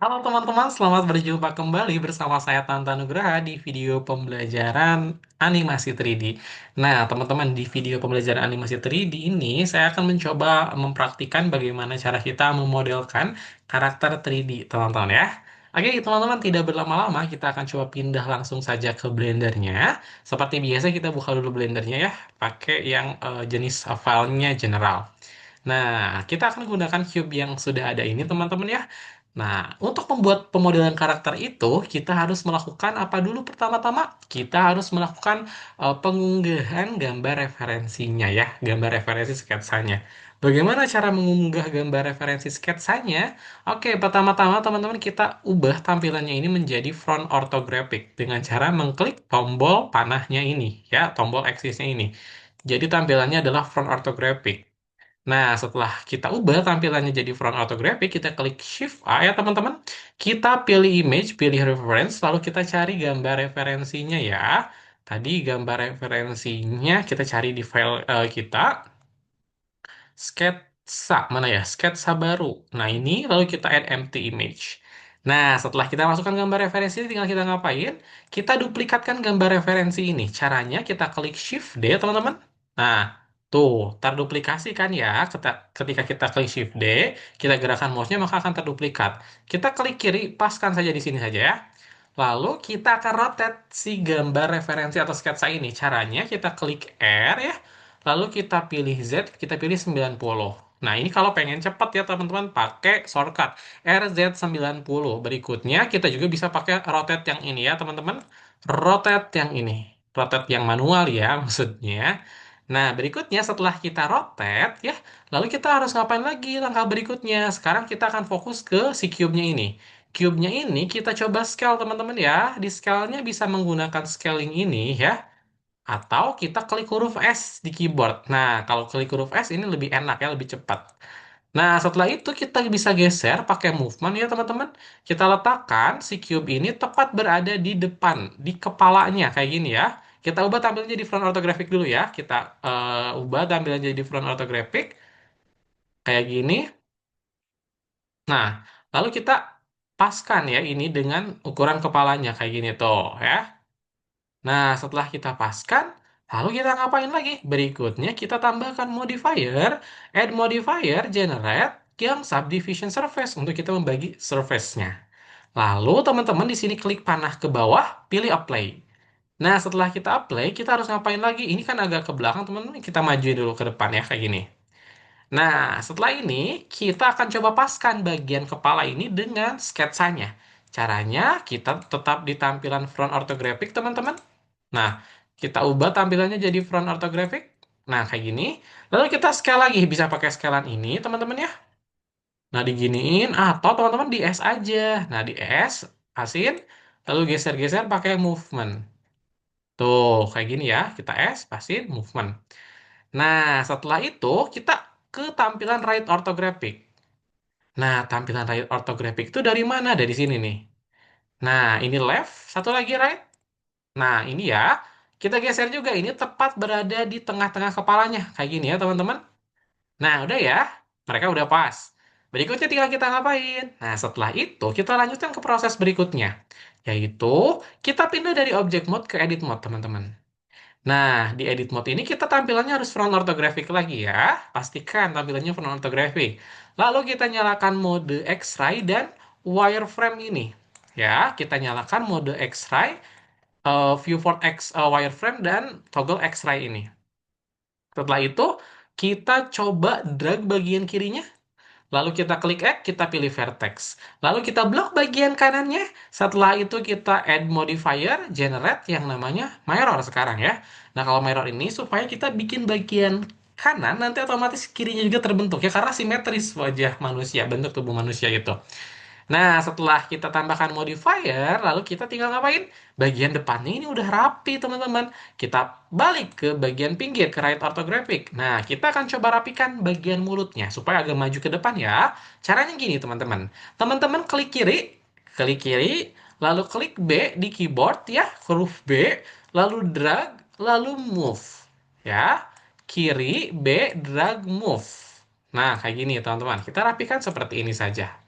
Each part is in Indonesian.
Halo teman-teman, selamat berjumpa kembali bersama saya Tanta Nugraha di video pembelajaran animasi 3D. Nah, teman-teman, di video pembelajaran animasi 3D ini saya akan mencoba mempraktikkan bagaimana cara kita memodelkan karakter 3D, teman-teman ya. Oke, teman-teman, tidak berlama-lama, kita akan coba pindah langsung saja ke Blendernya. Seperti biasa, kita buka dulu Blendernya ya, pakai yang jenis filenya general. Nah, kita akan gunakan cube yang sudah ada ini, teman-teman ya. Nah, untuk membuat pemodelan karakter itu, kita harus melakukan apa dulu pertama-tama? Kita harus melakukan pengunggahan gambar referensinya ya, gambar referensi sketsanya. Bagaimana cara mengunggah gambar referensi sketsanya? Oke, pertama-tama teman-teman kita ubah tampilannya ini menjadi front orthographic dengan cara mengklik tombol panahnya ini ya, tombol axisnya ini. Jadi tampilannya adalah front orthographic. Nah, setelah kita ubah tampilannya jadi front orthographic, kita klik Shift A ya teman-teman. Kita pilih image, pilih reference, lalu kita cari gambar referensinya ya. Tadi gambar referensinya kita cari di file kita, sketsa, mana ya? Sketsa baru. Nah, ini lalu kita add empty image. Nah, setelah kita masukkan gambar referensi, tinggal kita ngapain? Kita duplikatkan gambar referensi ini. Caranya kita klik Shift D, teman-teman. Nah, tuh, terduplikasi kan ya. Ketika kita klik Shift D, kita gerakan mouse-nya maka akan terduplikat. Kita klik kiri, paskan saja di sini saja ya. Lalu kita akan rotate si gambar referensi atau sketsa ini. Caranya kita klik R ya. Lalu kita pilih Z, kita pilih 90. Nah, ini kalau pengen cepat ya teman-teman, pakai shortcut RZ90. Berikutnya, kita juga bisa pakai rotate yang ini ya teman-teman. Rotate yang ini. Rotate yang manual ya maksudnya. Nah, berikutnya setelah kita rotate ya, lalu kita harus ngapain lagi langkah berikutnya? Sekarang kita akan fokus ke si cube-nya ini. Cube-nya ini kita coba scale teman-teman ya. Di scale-nya bisa menggunakan scaling ini ya. Atau kita klik huruf S di keyboard. Nah, kalau klik huruf S ini lebih enak ya, lebih cepat. Nah, setelah itu kita bisa geser pakai movement ya teman-teman. Kita letakkan si cube ini tepat berada di depan, di kepalanya kayak gini ya. Kita ubah tampilannya jadi front orthographic dulu ya. Kita ubah tampilannya jadi front orthographic kayak gini. Nah, lalu kita paskan ya ini dengan ukuran kepalanya kayak gini tuh ya. Nah, setelah kita paskan, lalu kita ngapain lagi? Berikutnya kita tambahkan modifier, add modifier, generate yang subdivision surface untuk kita membagi surface-nya. Lalu teman-teman di sini klik panah ke bawah, pilih apply. Nah, setelah kita apply, kita harus ngapain lagi? Ini kan agak ke belakang, teman-teman. Kita majuin dulu ke depan ya, kayak gini. Nah, setelah ini kita akan coba paskan bagian kepala ini dengan sketsanya. Caranya kita tetap di tampilan front orthographic, teman-teman. Nah, kita ubah tampilannya jadi front orthographic. Nah, kayak gini. Lalu kita scale lagi, bisa pakai scalan ini, teman-teman ya. Nah, diginiin atau teman-teman di S aja. Nah, di S, asin, lalu geser-geser pakai movement. Tuh, kayak gini ya. Kita S, pasin, movement. Nah, setelah itu kita ke tampilan right orthographic. Nah, tampilan right orthographic itu dari mana? Dari sini nih. Nah, ini left, satu lagi right. Nah, ini ya. Kita geser juga, ini tepat berada di tengah-tengah kepalanya. Kayak gini ya, teman-teman. Nah, udah ya. Mereka udah pas. Berikutnya tinggal kita ngapain? Nah, setelah itu kita lanjutkan ke proses berikutnya. Yaitu, kita pindah dari object mode ke edit mode, teman-teman. Nah, di edit mode ini kita tampilannya harus front orthographic lagi ya. Pastikan tampilannya front orthographic. Lalu kita nyalakan mode X-ray dan wireframe ini. Ya, kita nyalakan mode X-ray, viewport wireframe dan toggle X-ray ini. Setelah itu, kita coba drag bagian kirinya. Lalu kita klik add, kita pilih vertex. Lalu kita blok bagian kanannya. Setelah itu kita add modifier, generate yang namanya mirror sekarang ya. Nah, kalau mirror ini supaya kita bikin bagian kanan, nanti otomatis kirinya juga terbentuk ya. Karena simetris wajah manusia, bentuk tubuh manusia itu. Nah, setelah kita tambahkan modifier, lalu kita tinggal ngapain? Bagian depannya ini udah rapi, teman-teman. Kita balik ke bagian pinggir, ke right orthographic. Nah, kita akan coba rapikan bagian mulutnya, supaya agak maju ke depan ya. Caranya gini, teman-teman. Teman-teman klik kiri, lalu klik B di keyboard ya, huruf B, lalu drag, lalu move. Ya, kiri, B, drag, move. Nah, kayak gini, teman-teman. Kita rapikan seperti ini saja.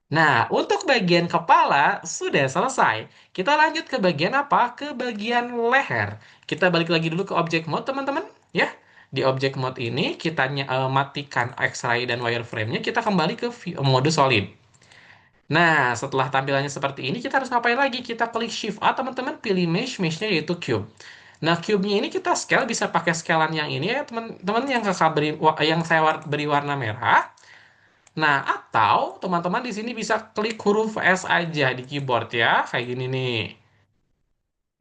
Nah, untuk bagian kepala sudah selesai. Kita lanjut ke bagian apa? Ke bagian leher. Kita balik lagi dulu ke object mode, teman-teman. Ya, di object mode ini kita matikan X-ray dan wireframe-nya. Kita kembali ke mode solid. Nah, setelah tampilannya seperti ini, kita harus ngapain lagi? Kita klik Shift A, teman-teman, pilih mesh-nya yaitu cube. Nah, cube-nya ini kita scale bisa pakai scalan yang ini ya, teman-teman yang kakak beri, yang saya beri warna merah. Nah, atau teman-teman di sini bisa klik huruf S aja di keyboard ya, kayak gini nih.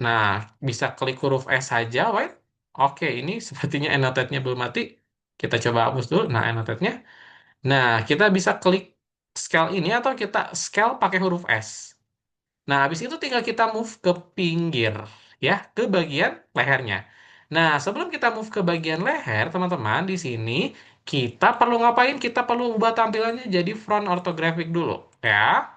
Nah, bisa klik huruf S saja, wait. Oke, ini sepertinya annotate-nya belum mati. Kita coba hapus dulu. Nah, annotate-nya. Nah, kita bisa klik scale ini atau kita scale pakai huruf S. Nah, habis itu tinggal kita move ke pinggir, ya, ke bagian lehernya. Nah, sebelum kita move ke bagian leher, teman-teman, di sini kita perlu ngapain? Kita perlu ubah tampilannya jadi front orthographic dulu, ya.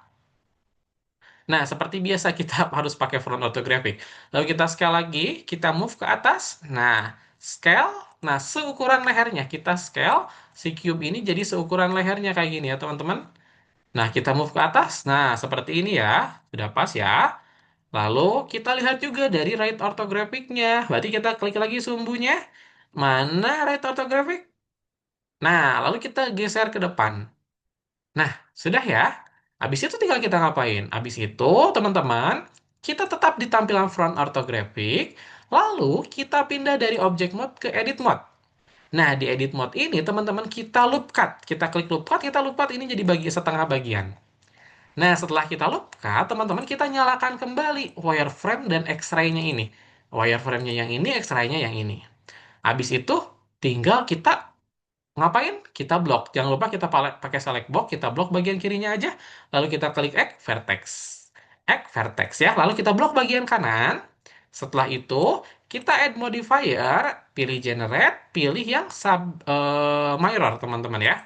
Nah, seperti biasa kita harus pakai front orthographic. Lalu kita scale lagi, kita move ke atas. Nah, scale, nah seukuran lehernya kita scale si cube ini jadi seukuran lehernya kayak gini ya, teman-teman. Nah, kita move ke atas. Nah, seperti ini ya. Sudah pas ya. Lalu kita lihat juga dari right orthographic-nya. Berarti kita klik lagi sumbunya. Mana right orthographic? Nah, lalu kita geser ke depan. Nah, sudah ya. Habis itu tinggal kita ngapain? Habis itu, teman-teman, kita tetap di tampilan front orthographic. Lalu kita pindah dari object mode ke edit mode. Nah, di edit mode ini, teman-teman, kita loop cut. Kita klik loop cut, kita loop cut ini jadi bagi setengah bagian. Nah, setelah kita loop cut, teman-teman, kita nyalakan kembali wireframe dan X-ray-nya ini. Wireframe-nya yang ini, X-ray-nya yang ini. Habis itu, tinggal kita ngapain? Kita blok. Jangan lupa kita pakai select box, kita blok bagian kirinya aja. Lalu kita klik Add Vertex. Add Vertex ya. Lalu kita blok bagian kanan. Setelah itu, kita add modifier, pilih generate, pilih yang mirror, teman-teman ya.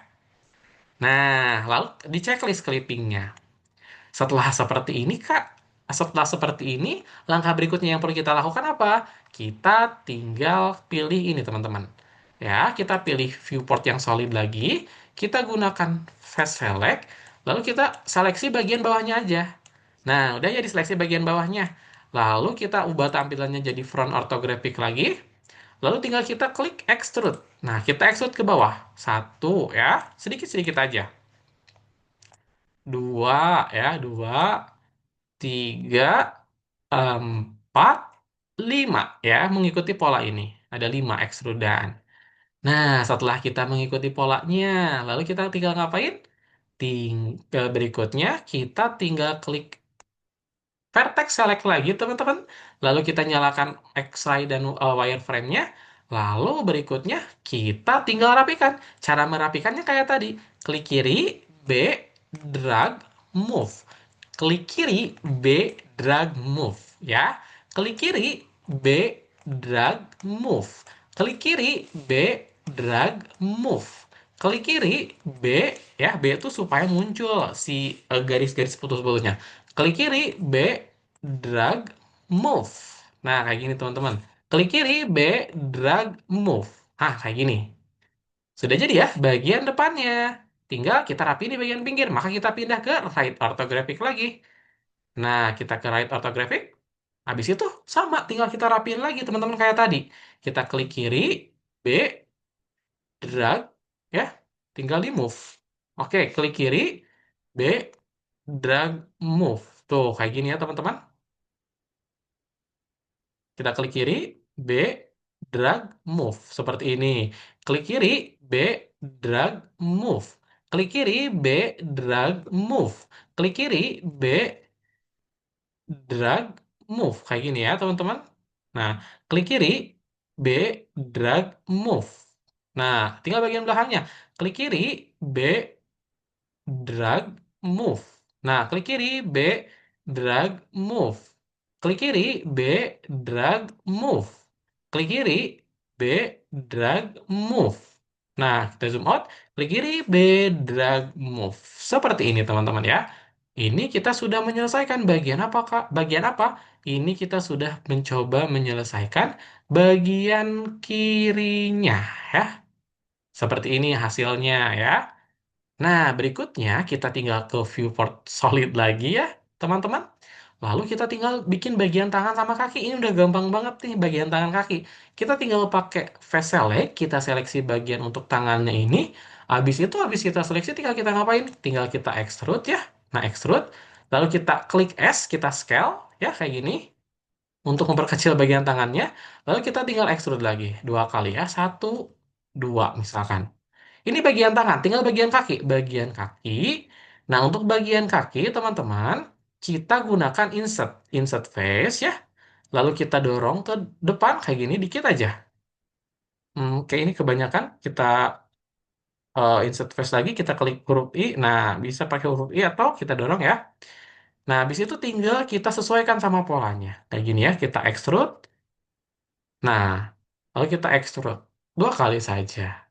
Nah, lalu di checklist clippingnya. Setelah seperti ini, Kak, setelah seperti ini, langkah berikutnya yang perlu kita lakukan apa? Kita tinggal pilih ini, teman-teman. Ya, kita pilih viewport yang solid lagi. Kita gunakan fast select. Lalu kita seleksi bagian bawahnya aja. Nah, udah ya diseleksi bagian bawahnya. Lalu kita ubah tampilannya jadi front orthographic lagi. Lalu tinggal kita klik extrude. Nah, kita extrude ke bawah. Satu ya, sedikit-sedikit aja. Dua ya, dua. Tiga, empat, lima ya, mengikuti pola ini. Ada 5 ekstrudan. Nah, setelah kita mengikuti polanya, lalu kita tinggal ngapain? Berikutnya, kita tinggal klik vertex select lagi, teman-teman. Lalu kita nyalakan X-ray dan wireframe-nya. Lalu berikutnya, kita tinggal rapikan. Cara merapikannya kayak tadi. Klik kiri, B, drag, move. Klik kiri, B, drag, move. Ya. Klik kiri, B, drag, move. Klik kiri, B, drag, move. Klik kiri, B, ya, B itu supaya muncul si garis-garis putus-putusnya. Klik kiri, B, drag, move. Nah, kayak gini teman-teman. Klik kiri, B, drag, move. Ah, kayak gini. Sudah jadi ya bagian depannya. Tinggal kita rapiin di bagian pinggir. Maka kita pindah ke right orthographic lagi. Nah, kita ke right orthographic. Habis itu sama, tinggal kita rapiin lagi teman-teman kayak tadi. Kita klik kiri, B, drag, ya. Tinggal di move. Oke, klik kiri, B, drag, move. Tuh, kayak gini ya teman-teman. Kita klik kiri, B, drag, move. Seperti ini. Klik kiri, B, drag, move. Klik kiri, B, drag, move. Klik kiri, B, drag, move. Kayak gini ya, teman-teman. Nah, klik kiri, B, drag, move. Nah, tinggal bagian belakangnya. Klik kiri, B, drag, move. Nah, klik kiri, B, drag, move. Klik kiri, B, drag, move. Klik kiri, B, drag, move. Nah, kita zoom out. Klik kiri, B, drag, move. Seperti ini, teman-teman ya. Ini kita sudah menyelesaikan bagian apa, Kak? Bagian apa? Ini kita sudah mencoba menyelesaikan bagian kirinya, ya. Seperti ini hasilnya, ya. Nah, berikutnya kita tinggal ke viewport solid lagi ya, teman-teman. Lalu kita tinggal bikin bagian tangan sama kaki. Ini udah gampang banget nih bagian tangan kaki. Kita tinggal pakai face select, kita seleksi bagian untuk tangannya ini. Habis kita seleksi tinggal kita ngapain? Tinggal kita extrude ya. Nah, extrude. Lalu kita klik S, kita scale ya kayak gini untuk memperkecil bagian tangannya. Lalu kita tinggal extrude lagi dua kali ya. Satu, dua misalkan. Ini bagian tangan, tinggal bagian kaki. Bagian kaki. Nah, untuk bagian kaki, teman-teman, kita gunakan insert. Insert face ya. Lalu kita dorong ke depan kayak gini dikit aja. Kayak ini kebanyakan. Kita insert face lagi, kita klik huruf I. Nah, bisa pakai huruf I atau kita dorong ya. Nah, habis itu tinggal kita sesuaikan sama polanya. Kayak gini ya, kita extrude. Nah, lalu kita extrude. Dua kali saja.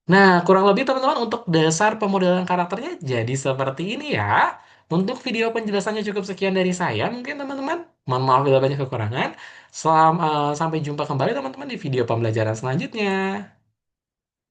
Nah, kurang lebih teman-teman untuk dasar pemodelan karakternya jadi seperti ini ya. Untuk video penjelasannya cukup sekian dari saya mungkin teman-teman. Mohon maaf bila banyak kekurangan. Sampai jumpa kembali teman-teman di video pembelajaran selanjutnya.